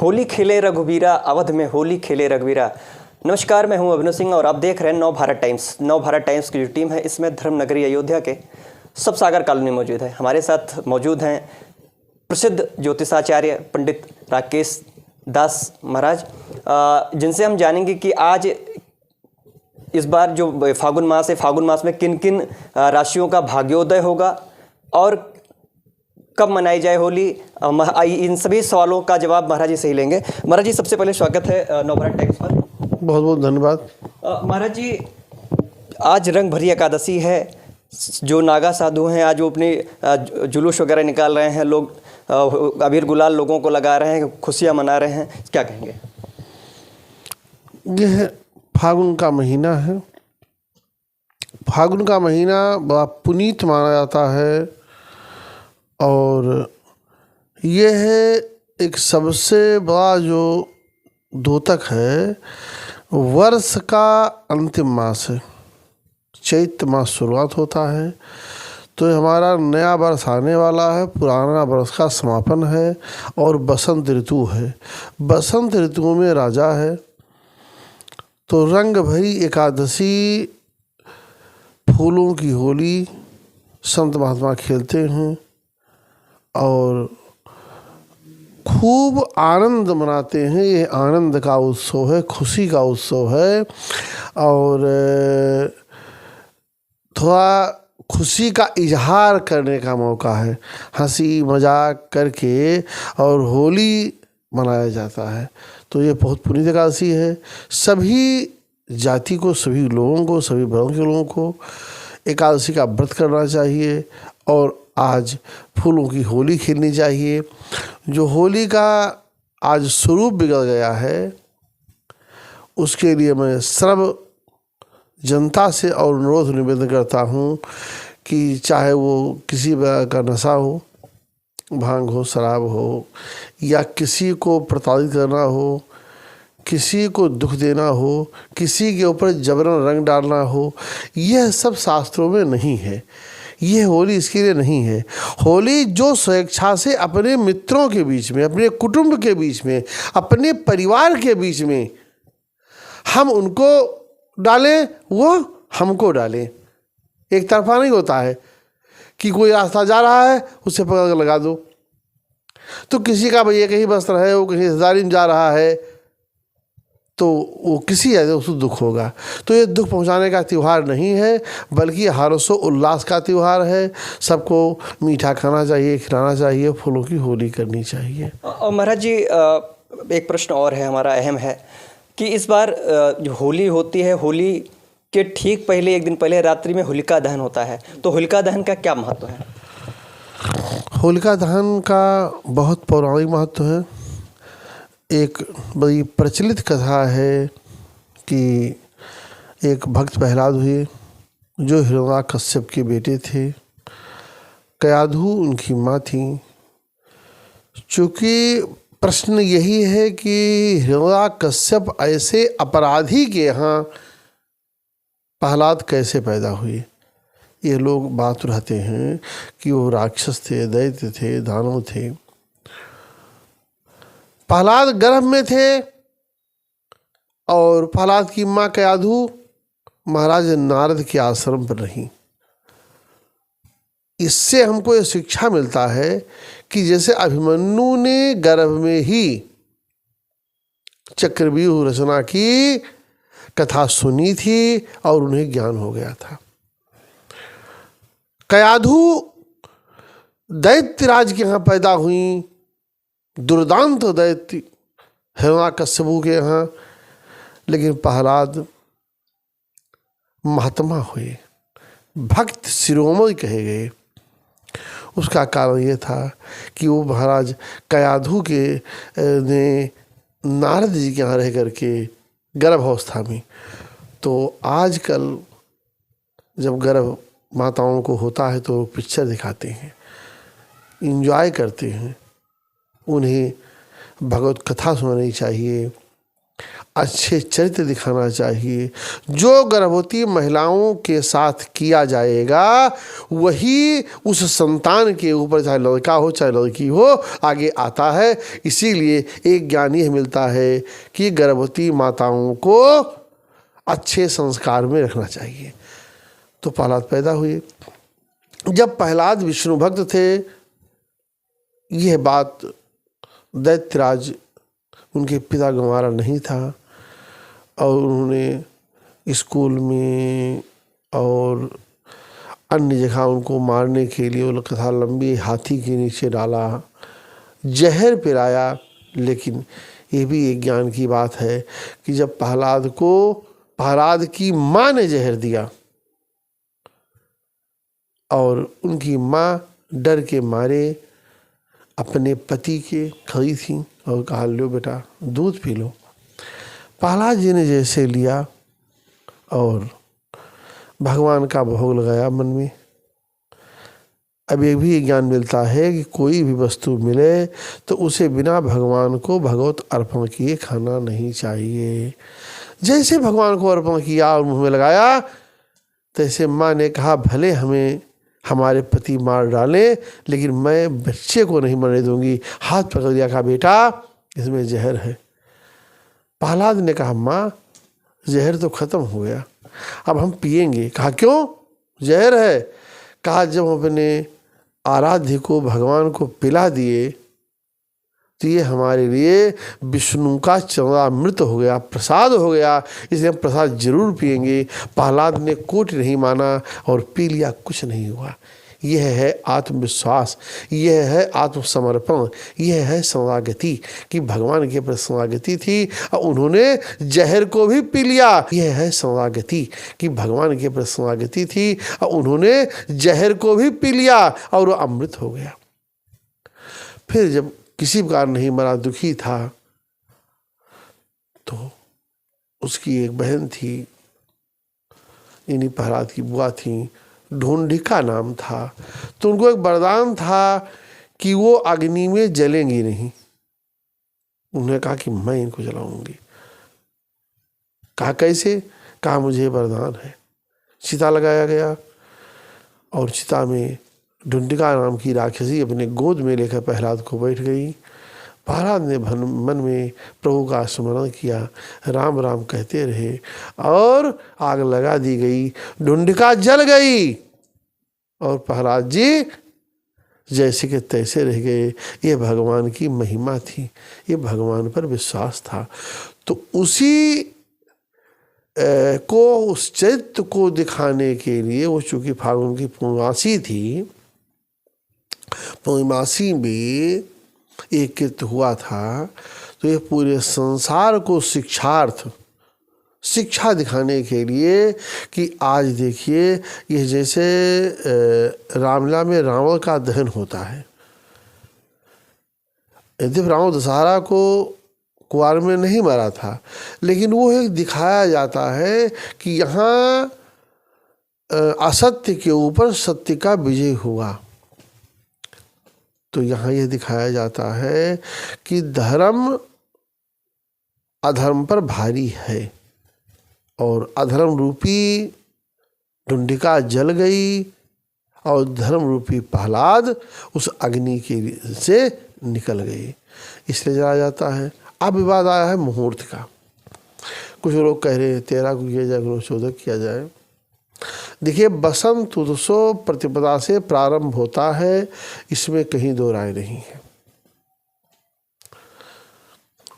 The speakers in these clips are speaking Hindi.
होली खेले रघुवीरा, अवध में होली खेले रघुवीरा। नमस्कार, मैं हूं अभिनव सिंह और आप देख रहे हैं नव भारत टाइम्स। नव भारत टाइम्स की जो टीम है इसमें धर्मनगरी अयोध्या के सब सागर कॉलोनी मौजूद है। हमारे साथ मौजूद हैं प्रसिद्ध ज्योतिषाचार्य पंडित राकेश दास महाराज, जिनसे हम जानेंगे कि आज इस बार जो फागुन मास है, फागुन मास में किन किन राशियों का भाग्योदय होगा और कब मनाई जाए होली। इन सभी सवालों का जवाब महाराज जी से ही लेंगे। महाराज जी, सबसे पहले स्वागत है नव भारत टाइम्स पर। बहुत बहुत धन्यवाद। महाराज जी, आज रंग भरी एकादशी है। जो नागा साधु हैं आज वो अपनी जुलूस वगैरह निकाल रहे हैं, लोग अबीर गुलाल लोगों को लगा रहे हैं, खुशियां मना रहे हैं, क्या कहेंगे? यह फागुन का महीना है। फागुन का महीना बड़ा पुनीत माना जाता है और यह है एक सबसे बड़ा जो द्योतक है। वर्ष का अंतिम मास है, चैत्र मास शुरुआत होता है, तो हमारा नया वर्ष आने वाला है, पुराना वर्ष का समापन है और बसंत ऋतु है। बसंत ऋतु में राजा है, तो रंग भरी एकादशी, फूलों की होली संत महात्मा खेलते हैं और खूब आनंद मनाते हैं। ये आनंद का उत्सव है, खुशी का उत्सव है और थोड़ा खुशी का इजहार करने का मौका है। हंसी मजाक करके और होली मनाया जाता है, तो ये बहुत पुनीत एकादशी है। सभी जाति को, सभी लोगों को, सभी वर्गों के लोगों को एकादशी का व्रत करना चाहिए और आज फूलों की होली खेलनी चाहिए। जो होली का आज स्वरूप बिगड़ गया है, उसके लिए मैं सर्व जनता से और अनुरोध निवेदन करता हूँ कि चाहे वो किसी प्रकार का नशा हो, भांग हो, शराब हो, या किसी को प्रताड़ित करना हो, किसी को दुख देना हो, किसी के ऊपर जबरन रंग डालना हो, यह सब शास्त्रों में नहीं है। यह होली इसके लिए नहीं है। होली जो स्वेच्छा से अपने मित्रों के बीच में, अपने कुटुंब के बीच में, अपने परिवार के बीच में हम उनको डालें, वो हमको डालें। एक तरफा नहीं होता है कि कोई रास्ता जा रहा है उसे पकड़ कर लगा दो। तो किसी का भैया कहीं वस्त्र है, वो कहीं रिश्तेदारी में जा रहा है, तो वो किसी ऐसे उसको दुख होगा। तो ये दुख पहुंचाने का त्यौहार नहीं है, बल्कि हर्षो उल्लास का त्यौहार है। सबको मीठा खाना चाहिए, खिलाना चाहिए, फूलों की होली करनी चाहिए। और महाराज जी, एक प्रश्न और है हमारा, अहम है कि इस बार जो होली होती है, होली के ठीक पहले, एक दिन पहले रात्रि में होलिका दहन होता है, तो होलिका दहन का क्या महत्व है? होलिका दहन का बहुत पौराणिक महत्व है। एक बड़ी प्रचलित कथा है कि एक भक्त प्रहलाद हुए जो हिरण्याकश्यप के बेटे थे। कयाधु उनकी माँ थी। चूँकि प्रश्न यही है कि हिरण्याकश्यप ऐसे अपराधी के यहाँ प्रहलाद कैसे पैदा हुए। ये लोग बात रहते हैं कि वो राक्षस थे, दैत्य थे, दानव थे। प्रहलाद गर्भ में थे और प्रहलाद की माँ कयाधु महाराज नारद के आश्रम पर रही। इससे हमको ये शिक्षा मिलता है कि जैसे अभिमन्यु ने गर्भ में ही चक्रव्यूह रचना की कथा सुनी थी और उन्हें ज्ञान हो गया था। कयाधु दैत्यराज के यहाँ पैदा हुई, दुर्दांत दैत्य हिरण्याकश्यप के यहाँ, लेकिन प्रहलाद महात्मा हुए, भक्त शिरोमणि कहे गए। उसका कारण ये था कि वो महाराज कयाधु के ने नारद जी के यहाँ रह करके गर्भावस्था में, तो आजकल जब गर्भ माताओं को होता है तो पिक्चर दिखाते हैं, इंजॉय करते हैं। उन्हें भगवत कथा सुननी चाहिए अच्छे चरित्र दिखाना चाहिए। जो गर्भवती महिलाओं के साथ किया जाएगा वही उस संतान के ऊपर, चाहे लड़का हो चाहे लड़की हो, आगे आता है। इसीलिए एक ज्ञान यह मिलता है कि गर्भवती माताओं को अच्छे संस्कार में रखना चाहिए। तो प्रहलाद पैदा हुए। जब प्रहलाद विष्णु भक्त थे, यह बात दैत्यराज उनके पिता गंवारा नहीं था और उन्होंने स्कूल में और अन्य जगह उनको मारने के लिए वो कथा लंबी हाथी के नीचे डाला, जहर पिलाया। लेकिन ये भी एक ज्ञान की बात है कि जब प्रहलाद की माँ ने जहर दिया और उनकी माँ डर के मारे अपने पति के खड़ी थी और कहा, लो बेटा दूध पी लो। प्रहलाद जी ने जैसे लिया और भगवान का भोग लगाया मन में। अब ये भी ज्ञान मिलता है कि कोई भी वस्तु मिले तो उसे बिना भगवान को भगवत अर्पण किए खाना नहीं चाहिए। जैसे भगवान को अर्पण किया और मुँह में लगाया, तैसे माँ ने कहा, भले हमें हमारे पति मार डालें लेकिन मैं बच्चे को नहीं मरने दूंगी। हाथ पकड़ दिया, कहा, बेटा इसमें जहर है। प्रहलाद ने कहा, माँ जहर तो खत्म हो गया, अब हम पिएंगे। कहा, क्यों जहर है? कहा, जब अपने आराध्य को भगवान को पिला दिए तो ये हमारे लिए विष्णु का चरणामृत हो गया, प्रसाद हो गया, इसलिए हम प्रसाद जरूर पिएंगे। प्रहलाद ने कोटि नहीं माना और पी लिया, कुछ नहीं हुआ। यह है आत्मविश्वास, यह है आत्मसमर्पण, यह है शरणागति कि भगवान के प्रति शरणागति थी और उन्होंने जहर को भी पी लिया। यह है शरणागति कि भगवान के प्रति शरणागति थी और उन्होंने जहर को भी पी लिया और वो अमृत हो गया। फिर जब किसी प्रकार नहीं मरा, दुखी था, तो उसकी एक बहन थी, इन्हीं प्रहलाद की बुआ थी, ढूंढिका नाम था। तो उनको एक वरदान था कि वो अग्नि में जलेंगी नहीं। उन्होंने कहा कि मैं इनको जलाऊंगी। कहा, कैसे? कहा, मुझे वरदान है। चिता लगाया गया और चिता में ढूंढिका नाम की राक्षसी अपने गोद में लेकर प्रहलाद को बैठ गई। प्रहलाद ने मन में प्रभु का स्मरण किया, राम राम कहते रहे और आग लगा दी गई, ढूंढिका जल गई और प्रहलाद जी जैसे के तैसे रह गए। ये भगवान की महिमा थी, ये भगवान पर विश्वास था। तो उसी को, उस चरित्र को दिखाने के लिए, वो चूंकि फागुन की पूर्णमासी थी, पूर्णमासी में एक कृत्य हुआ था, तो ये पूरे संसार को शिक्षा दिखाने के लिए कि आज देखिए, ये जैसे रामलीला में रावण का दहन होता है। यदि रावण दशहरा को कुआर में नहीं मरा था, लेकिन वो एक दिखाया जाता है कि यहाँ असत्य के ऊपर सत्य का विजय हुआ। तो यहाँ यह दिखाया जाता है कि धर्म अधर्म पर भारी है और अधर्म रूपी ढूंढिका जल गई और धर्म रूपी प्रहलाद उस अग्नि के से निकल गए, इसलिए जलाया जाता है। अब विवाद आया है मुहूर्त का। कुछ लोग कह रहे हैं 13 को किया जाए, 14 किया जाए। देखिए, बसंत उत्सव प्रतिपदा से प्रारंभ होता है, इसमें कहीं दो राय नहीं है।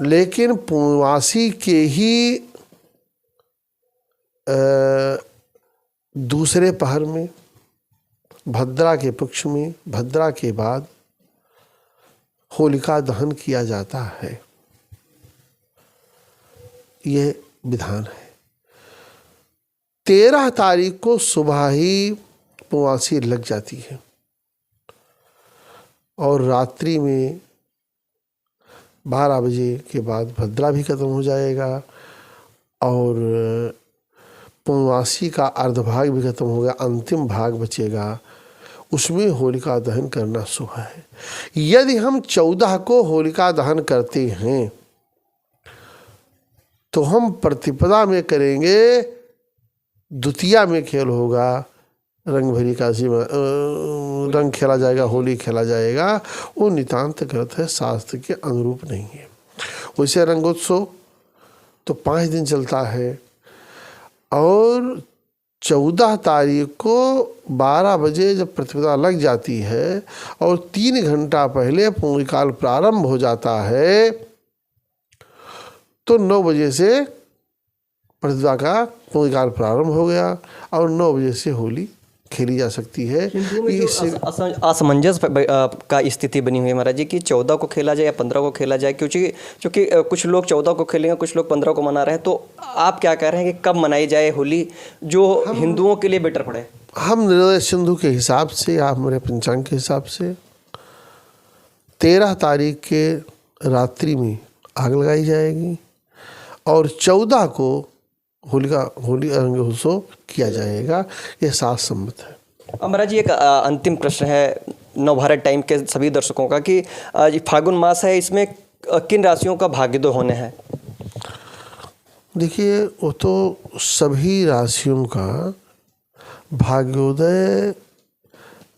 लेकिन पूर्णमासी के ही दूसरे पहर में, भद्रा के पक्ष में, भद्रा के बाद होलिका दहन किया जाता है। यह विधान है। 13 तारीख को सुबह ही पूर्णमासी लग जाती है और रात्रि में 12 बजे के बाद भद्रा भी खत्म हो जाएगा और पूर्णमासी का अर्धभाग भी खत्म हो गया, अंतिम भाग बचेगा, उसमें होलिका दहन करना शुभ है। यदि हम 14 को होलिका दहन करते हैं तो हम प्रतिपदा में करेंगे, द्वितीया में खेल होगा, रंग भरी काशी में रंग खेला जाएगा, होली खेला जाएगा, वो नितांत गलत है, शास्त्र के अनुरूप नहीं है। वैसे रंगोत्सव तो 5 दिन चलता है और 14 तारीख को 12 बजे जब प्रतिपदा लग जाती है और 3 घंटा पहले पुण्यकाल प्रारंभ हो जाता है, तो 9 बजे से प्रतिपदा का पुण्यकाल प्रारंभ हो गया और 9 बजे से होली खेली जा सकती है। असमंजस का स्थिति बनी हुई है महाराज जी कि 14 को खेला जाए या 15 को खेला जाए, क्योंकि कुछ लोग 14 को खेलेंगे, कुछ लोग 15 को मना रहे हैं। तो आप क्या कह रहे हैं कि कब मनाई जाए होली जो हिंदुओं के लिए बेटर पड़े? हम निर्णय सिंधु के हिसाब से या हमारे पंचांग के हिसाब से 13 तारीख के रात्रि में आग लगाई जाएगी और 14 को होली रंग उत्सव किया जाएगा। ये शास्त्र सम्मत है। महाराज जी, एक अंतिम प्रश्न है नवभारत टाइम के सभी दर्शकों का कि फागुन मास है, इसमें किन राशियों का भाग्योदय होने हैं? देखिए, वो तो सभी राशियों का भाग्योदय,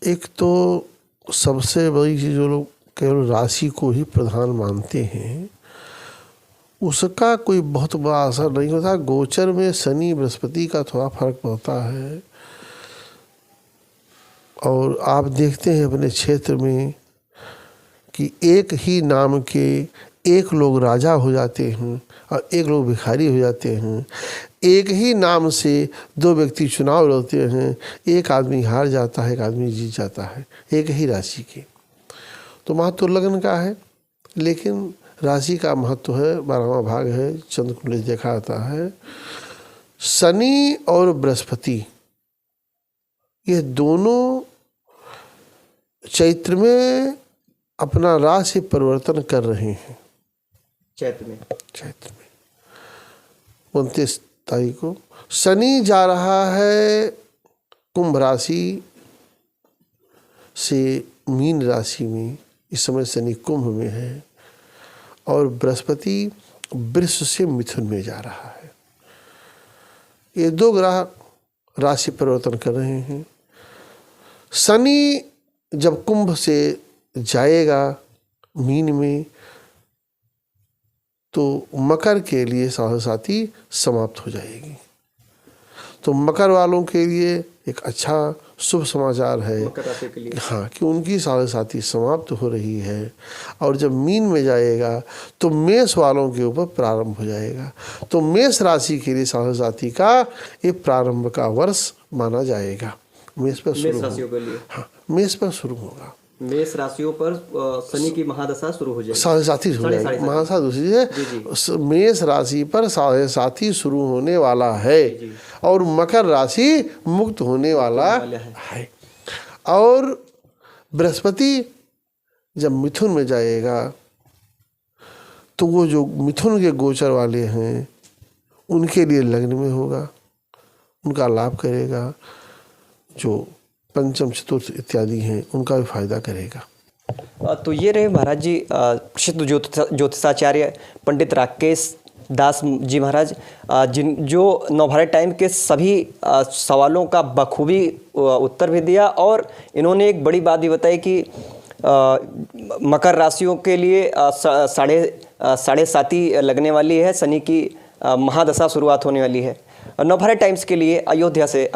एक तो सबसे बड़ी चीज़ जो लोग केवल राशि को ही प्रधान मानते हैं, उसका कोई बहुत बड़ा असर नहीं होता। गोचर में शनि बृहस्पति का थोड़ा फर्क पड़ता है और आप देखते हैं अपने क्षेत्र में कि एक ही नाम के एक लोग राजा हो जाते हैं और एक लोग भिखारी हो जाते हैं। एक ही नाम से 2 व्यक्ति चुनाव लड़ते हैं, एक आदमी हार जाता है, एक आदमी जीत जाता है, एक ही राशि के। तो महत्व लग्न का है, लेकिन राशि का महत्व है, 12वां भाग है, चंद्र कुंडली देखा जाता है। शनि और बृहस्पति ये दोनों चैत्र में अपना राशि परिवर्तन कर रहे हैं। चैत्र में 29 तारीख को शनि जा रहा है कुंभ राशि से मीन राशि में। इस समय शनि कुंभ में है और बृहस्पति वृष से मिथुन में जा रहा है। ये 2 ग्रह राशि परिवर्तन कर रहे हैं। शनि जब कुंभ से जाएगा मीन में, तो मकर के लिए साढ़े समाप्त हो जाएगी। तो मकर वालों के लिए एक अच्छा शुभ समाचार है, मकर राशि के लिए। हाँ, कि उनकी साढ़े समाप्त हो रही है। और जब मीन में जाएगा तो मेष वालों के ऊपर प्रारंभ हो जाएगा। तो मेष राशि के लिए साढ़े का ये प्रारंभ का वर्ष माना जाएगा। मेष पर शुरू होगा। हाँ, मेष पर शुरू होगा। मेष राशियों पर शनि की महादशा शुरू हो जाएगी। साढ़े हो जाएगी। महादशा दूसरी है, मेष राशि पर साढ़े शुरू होने वाला है और मकर राशि मुक्त होने वाला है। और बृहस्पति जब मिथुन में जाएगा तो वो जो मिथुन के गोचर वाले हैं उनके लिए लग्न में होगा, उनका लाभ करेगा। जो पंचम चतुर्थ इत्यादि हैं उनका भी फायदा करेगा। तो ये रहे महाराज जी प्रसिद्ध ज्योतिषाचार्य पंडित राकेश दास जी महाराज, जो नवभारत टाइम के सभी सवालों का बखूबी उत्तर भी दिया। और इन्होंने एक बड़ी बात भी बताई कि मकर राशियों के लिए साढ़े साती लगने वाली है, शनि की महादशा शुरुआत होने वाली है। नवभारत टाइम्स के लिए अयोध्या से